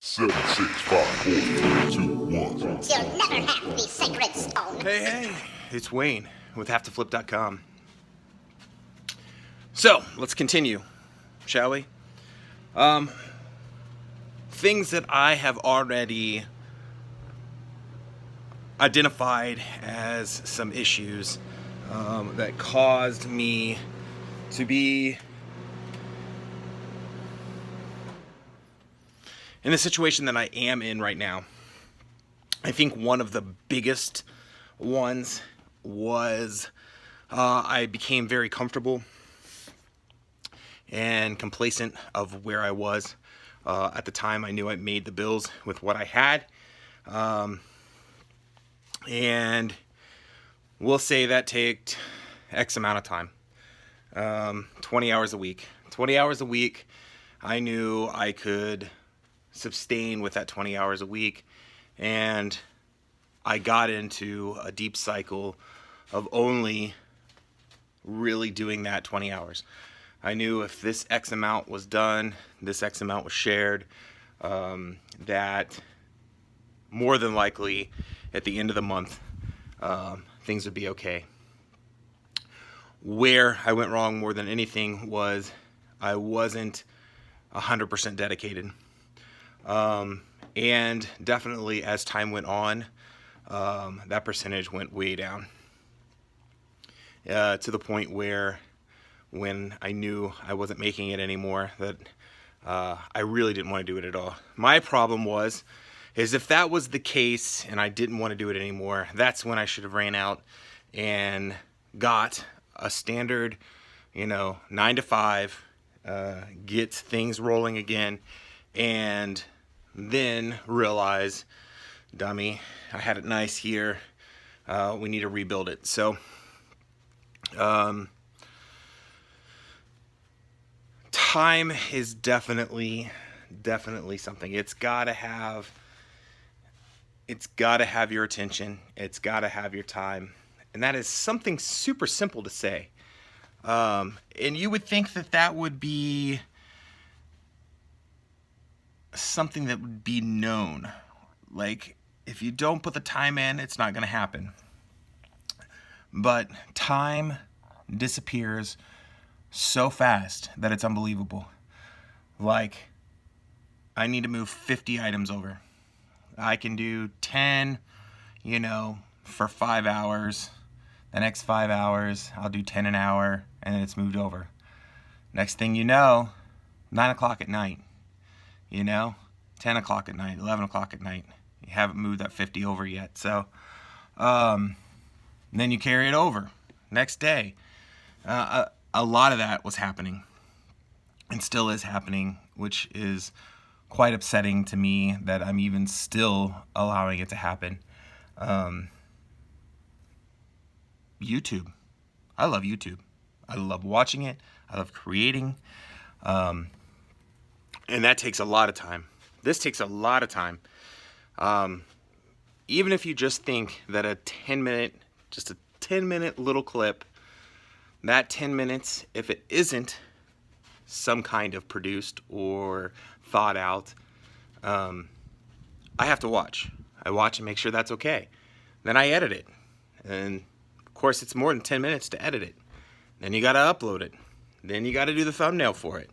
Seven, 6, 5, 4, 3, 2, 1. You'll never have the sacred stone. Hey, it's Wayne with HaveToFlip.com. So, let's continue, shall we? Things that I have already identified as some issues that caused me to be in the situation that I am in right now. I think one of the biggest ones was I became very comfortable and complacent of where I was. At the time, I knew I made the bills with what I had. And we'll say that took X amount of time. 20 hours a week. 20 hours a week, I knew I could sustain with that 20 hours a week. And I got into a deep cycle of only really doing that 20 hours. I knew if this X amount was done, this X amount was shared, that more than likely at the end of the month, things would be okay. Where I went wrong more than anything was I wasn't 100% dedicated. And definitely as time went on, that percentage went way down. To the point where when I knew I wasn't making it anymore, that I really didn't want to do it at all. My problem is if that was the case and I didn't want to do it anymore, that's when I should have ran out and got a standard, 9 to 5, get things rolling again, and then realize, dummy, I had it nice here, we need to rebuild it. So time is definitely something. It's got to have your attention. It's got to have your time. And that is something super simple to say. And you would think that would be something that would be known. Like, if you don't put the time in, it's not going to happen. But time disappears so fast that it's unbelievable. Like, I need to move 50 items over. I can do 10, for 5 hours. The next 5 hours, I'll do 10 an hour, and then it's moved over. Next thing you know, 9 o'clock at night, 10 o'clock at night, 11 o'clock at night. You haven't moved that 50 over yet. So then you carry it over. Next day. A lot of that was happening and still is happening, which is quite upsetting to me that I'm even still allowing it to happen. YouTube. I love YouTube. I love watching it. I love creating. And that takes a lot of time. This takes a lot of time. Even if you just think that a 10 minute little clip, that 10 minutes, if it isn't some kind of produced or thought out, I have to watch. I watch and make sure that's okay. Then I edit it. And of course, it's more than 10 minutes to edit it. Then you got to upload it. Then you got to do the thumbnail for it.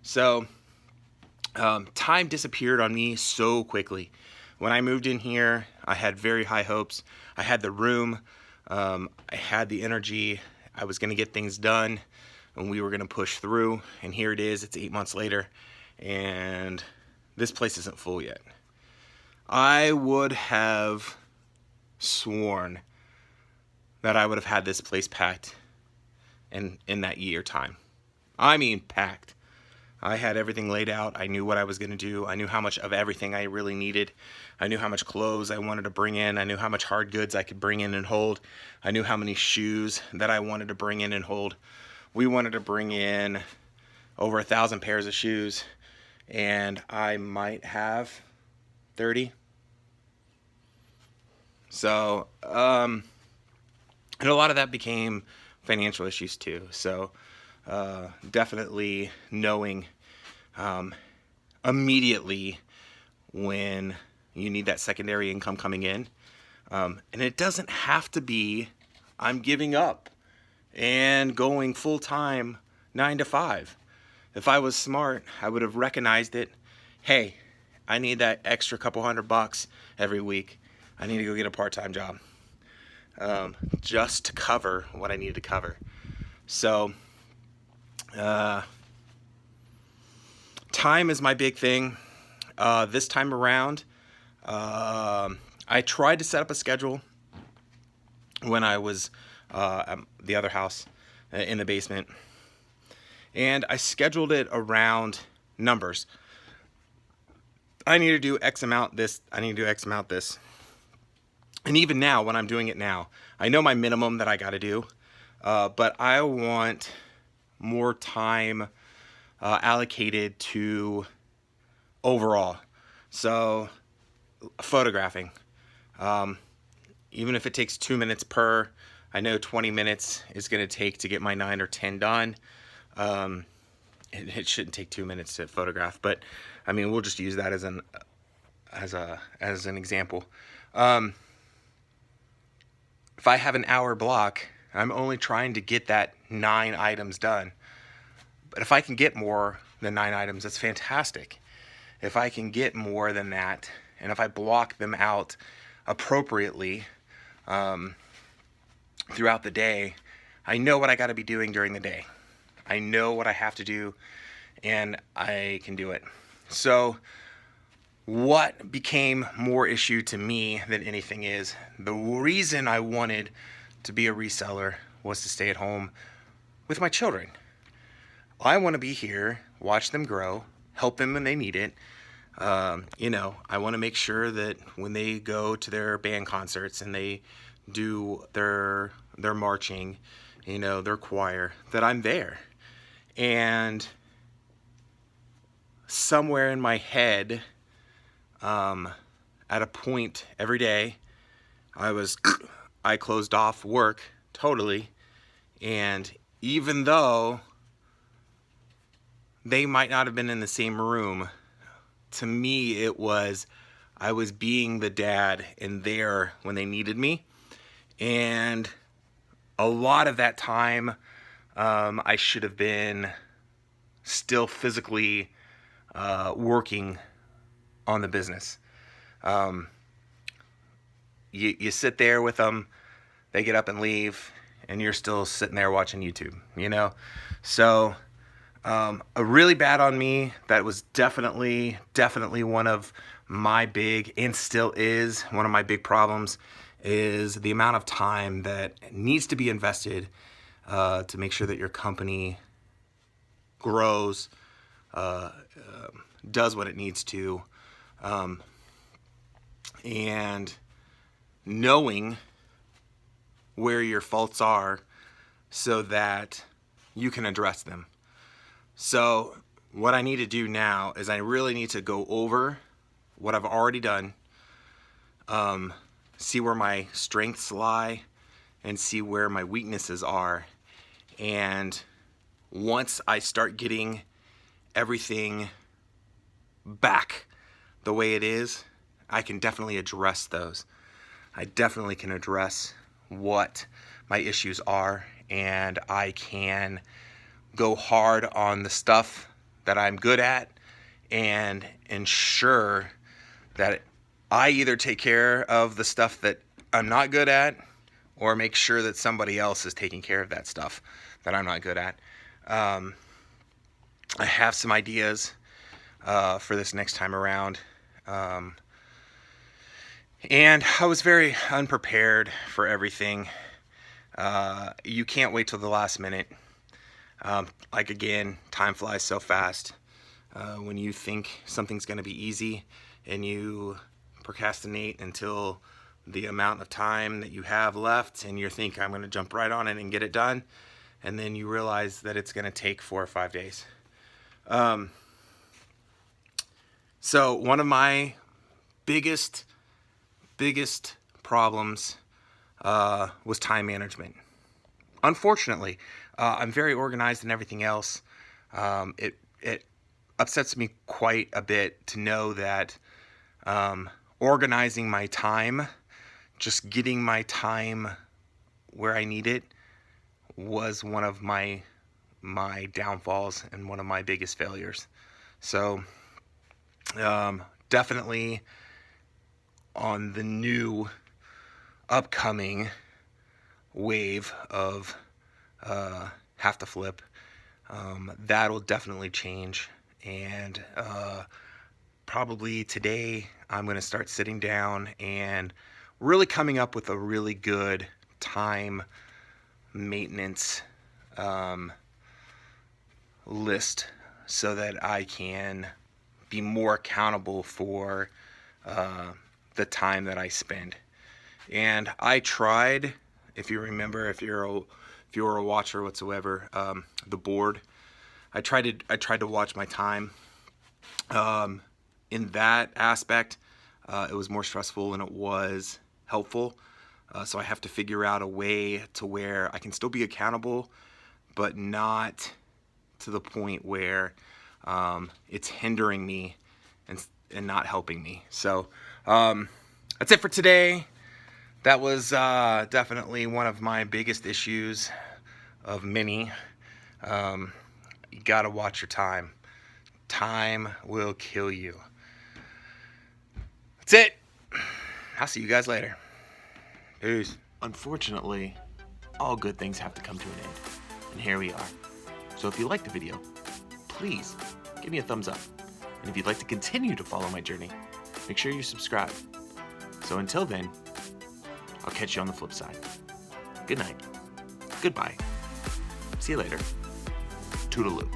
So time disappeared on me so quickly. When I moved in here, I had very high hopes. I had the room. I had the energy. I was going to get things done, and we were going to push through. And here it is. It's 8 months later, and this place isn't full yet. I would have sworn that I would have had this place packed in that year time. I mean, packed. I had everything laid out. I knew what I was going to do. I knew how much of everything I really needed. I knew how much clothes I wanted to bring in. I knew how much hard goods I could bring in and hold. I knew how many shoes that I wanted to bring in and hold. We wanted to bring in over 1,000 pairs of shoes, and I might have 30. So, and a lot of that became financial issues too. So, definitely knowing immediately when you need that secondary income coming in. And it doesn't have to be I'm giving up and going full-time 9 to 5. If I was smart, I would have recognized it. Hey, I need that extra couple $100 every week. I need to go get a part-time job just to cover what I need to cover. So time is my big thing. This time around, I tried to set up a schedule when I was at the other house in the basement, and I scheduled it around numbers. I need to do X amount this, I need to do X amount this. And even now, when I'm doing it now, I know my minimum that I got to do, but I want more time allocated to overall. So photographing, even if it takes 2 minutes per, I know 20 minutes is going to take to get my 9 or 10 done. It shouldn't take 2 minutes to photograph, but I mean, we'll just use that as an example. If I have an hour block, I'm only trying to get that 9 items done. But if I can get more than 9 items, that's fantastic. If I can get more than that, and if I block them out appropriately throughout the day, I know what I got to be doing during the day. I know what I have to do, and I can do it. So what became more issue to me than anything is the reason I wanted to be a reseller was to stay at home with my children. I want to be here, watch them grow, help them when they need it. I want to make sure that when they go to their band concerts and they do their marching, their choir, that I'm there. And somewhere in my head, at a point every day, I closed off work totally. And even though they might not have been in the same room, to me it was, I was being the dad and there when they needed me. And a lot of that time, I should have been still physically working on the business. You sit there with them, they get up and leave, and you're still sitting there watching YouTube, So a really bad on me. That was definitely one of my big, and still is one of my big problems, is the amount of time that needs to be invested to make sure that your company grows, does what it needs to, and knowing where your faults are so that you can address them. So what I need to do now is I really need to go over what I've already done, see where my strengths lie, and see where my weaknesses are. And once I start getting everything back the way it is, I can definitely address those. I definitely can address what my issues are, and I can go hard on the stuff that I'm good at and ensure that I either take care of the stuff that I'm not good at or make sure that somebody else is taking care of that stuff that I'm not good at. I have some ideas for this next time around. And I was very unprepared for everything. You can't wait till the last minute. Again, time flies so fast. When you think something's going to be easy and you procrastinate until the amount of time that you have left and you think, I'm going to jump right on it and get it done. And then you realize that it's going to take 4 or 5 days. So one of my biggest problems was time management. Unfortunately, I'm very organized and everything else. It upsets me quite a bit to know that Organizing my time, just getting my time where I need it, was one of my downfalls and one of my biggest failures. So definitely on the new upcoming wave of have to flip, that'll definitely change. And probably today I'm going to start sitting down and really coming up with a really good time maintenance list so that I can be more accountable for the time that I spend. And I tried, if you remember, if you're a watcher whatsoever, the board, I tried to watch my time. In that aspect, it was more stressful than it was helpful. So I have to figure out a way to where I can still be accountable, but not to the point where it's hindering me and not helping me. So that's it for today. That was definitely one of my biggest issues of many. You gotta watch your time. Time will kill you. That's it. I'll see you guys later. Peace. Unfortunately, all good things have to come to an end. And here we are. So if you liked the video, please give me a thumbs up. And if you'd like to continue to follow my journey, make sure you subscribe. So until then, I'll catch you on the flip side. Good night. Goodbye. See you later. Toodaloo.